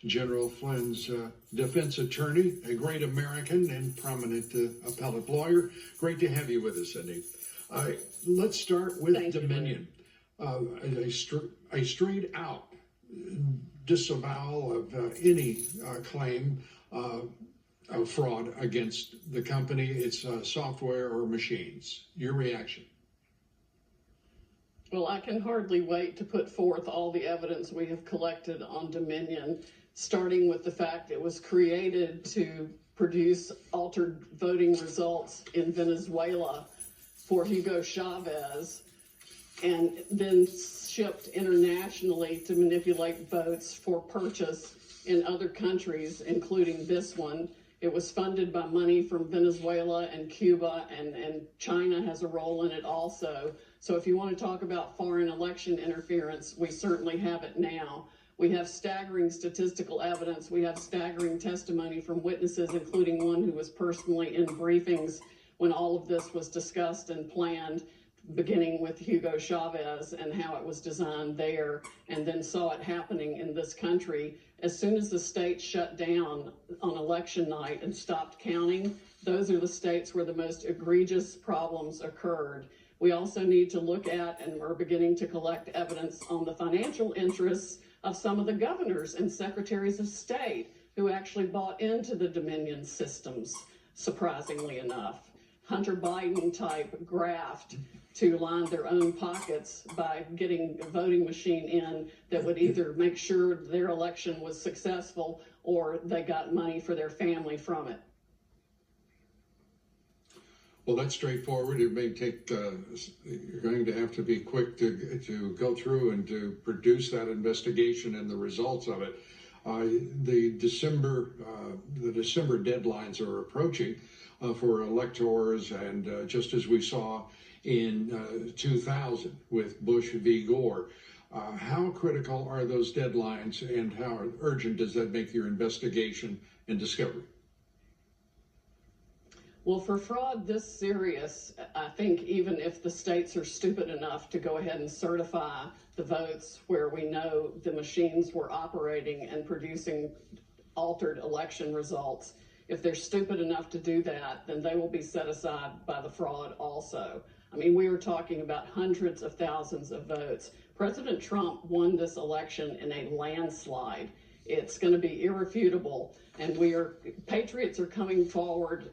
General Flynn's defense attorney, a great American and prominent appellate lawyer. Great to have you with us, Sidney. Let's start with Dominion. A straight out disavowal of any claim of fraud against the company, its software or machines. Your reaction? Well, I can hardly wait to put forth all the evidence we have collected on Dominion, starting with the fact it was created to produce altered voting results in Venezuela for Hugo Chavez, and then shipped internationally to manipulate votes for purchase in other countries, including this one. It was funded by money from Venezuela and Cuba, and China has a role in it also. So if you want to talk about foreign election interference, we certainly have it now. We have staggering statistical evidence. We have staggering testimony from witnesses, including one who was personally in briefings when all of this was discussed and planned, beginning with Hugo Chavez and how it was designed there, and then saw it happening in this country. As soon as the states shut down on election night and stopped counting, those are the states where the most egregious problems occurred. We also need to look at, and we're beginning to collect evidence on the financial interests of some of the governors and secretaries of state who actually bought into the Dominion systems, surprisingly enough. Hunter Biden type graft to line their own pockets by getting a voting machine in that would either make sure their election was successful or they got money for their family from it. Well, that's straightforward. It may take, you're going to have to be quick to go through and to produce that investigation and the results of it. The December deadlines are approaching for electors, and just as we saw in 2000 with Bush v. Gore. How critical are those deadlines, and how urgent does that make your investigation and discovery? Well, for fraud this serious, I think even if the states are stupid enough to go ahead and certify the votes where we know the machines were operating and producing altered election results, if they're stupid enough to do that, then they will be set aside by the fraud also. I mean, we are talking about hundreds of thousands of votes. President Trump won this election in a landslide. It's going to be irrefutable, and patriots are coming forward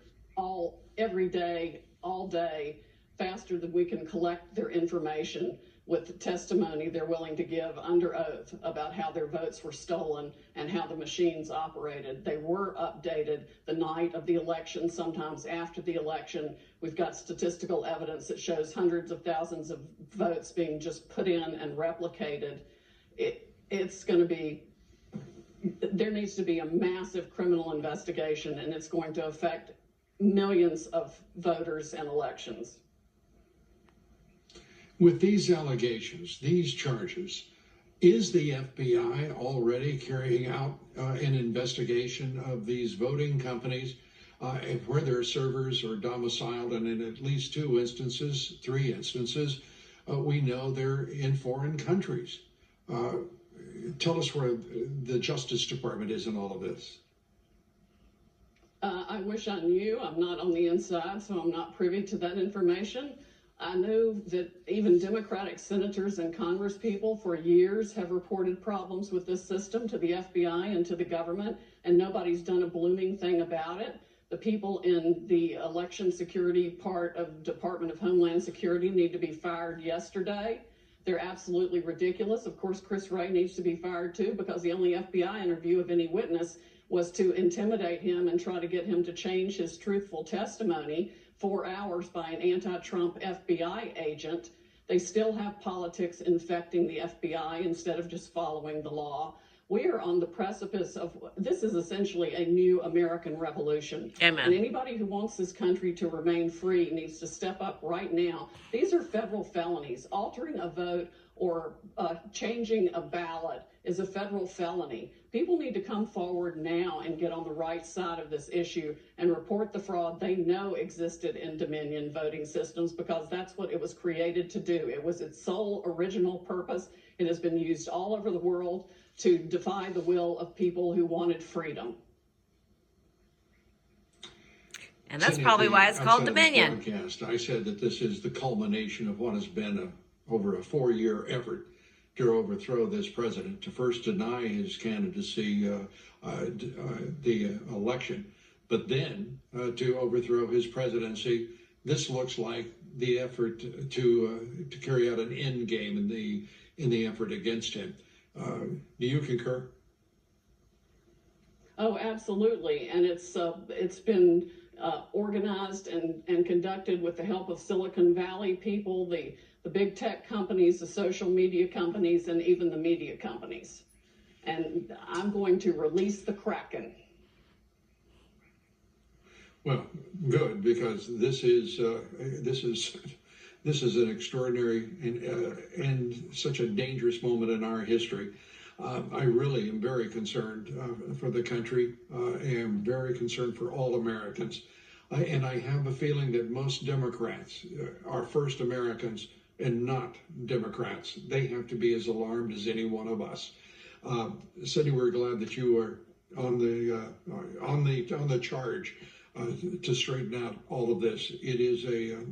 every day, all day, faster than we can collect their information with the testimony they're willing to give under oath about how their votes were stolen and how the machines operated. They were updated the night of the election, sometimes after the election. We've got statistical evidence that shows hundreds of thousands of votes being just put in and replicated. It's going to be, there needs to be a massive criminal investigation, and it's going to affect millions of voters and elections. With these allegations, these charges, is the FBI already carrying out an investigation of these voting companies where their servers are domiciled, and in at least three instances, we know they're in foreign countries? Tell us where the Justice Department is in all of this. I wish I knew. I'm not on the inside, so I'm not privy to that information. I know that even Democratic senators and congresspeople for years have reported problems with this system to the FBI and to the government, and nobody's done a blooming thing about it. The people in the election security part of Department of Homeland Security need to be fired yesterday. They're absolutely ridiculous. Of course, Chris Wray needs to be fired too, because the only FBI interview of any witness was to intimidate him and try to get him to change his truthful testimony 4 hours by an anti-Trump FBI agent. They still have politics infecting the FBI instead of just following the law. We are on the precipice of, this is essentially a new American revolution. Amen. And anybody who wants this country to remain free needs to step up right now. These are federal felonies. Altering a vote or changing a ballot is a federal felony. People need to come forward now and get on the right side of this issue and report the fraud they know existed in Dominion voting systems, because that's what it was created to do. It was its sole original purpose. It has been used all over the world to defy the will of people who wanted freedom. And that's Cindy, probably why it's called outside of this Dominion. broadcast, I said that this is the culmination of what has been over a 4-year effort to overthrow this president, to first deny his candidacy, the election, but then to overthrow his presidency. This looks like the effort to carry out an end game in the effort against him. Do you concur? Oh, absolutely, and it's been organized and conducted with the help of Silicon Valley people, the big tech companies, the social media companies, and even the media companies. And I'm going to release the Kraken. Well, good, because this is an extraordinary and such a dangerous moment in our history. I really am very concerned for the country. I am very concerned for all Americans. And I have a feeling that most Democrats are first Americans and not Democrats. They have to be as alarmed as any one of us. Sidney, we're glad that you are on the charge to straighten out all of this. It is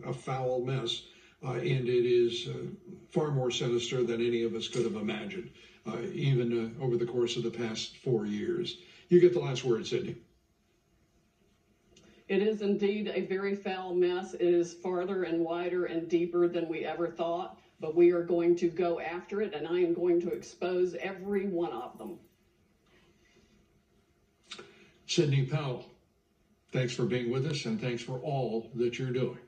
a foul mess, and it is far more sinister than any of us could have imagined, even over the course of the past 4 years. You get the last word, Sidney. It is indeed a very foul mess. It is farther and wider and deeper than we ever thought, but we are going to go after it, and I am going to expose every one of them. Sidney Powell, thanks for being with us, and thanks for all that you're doing.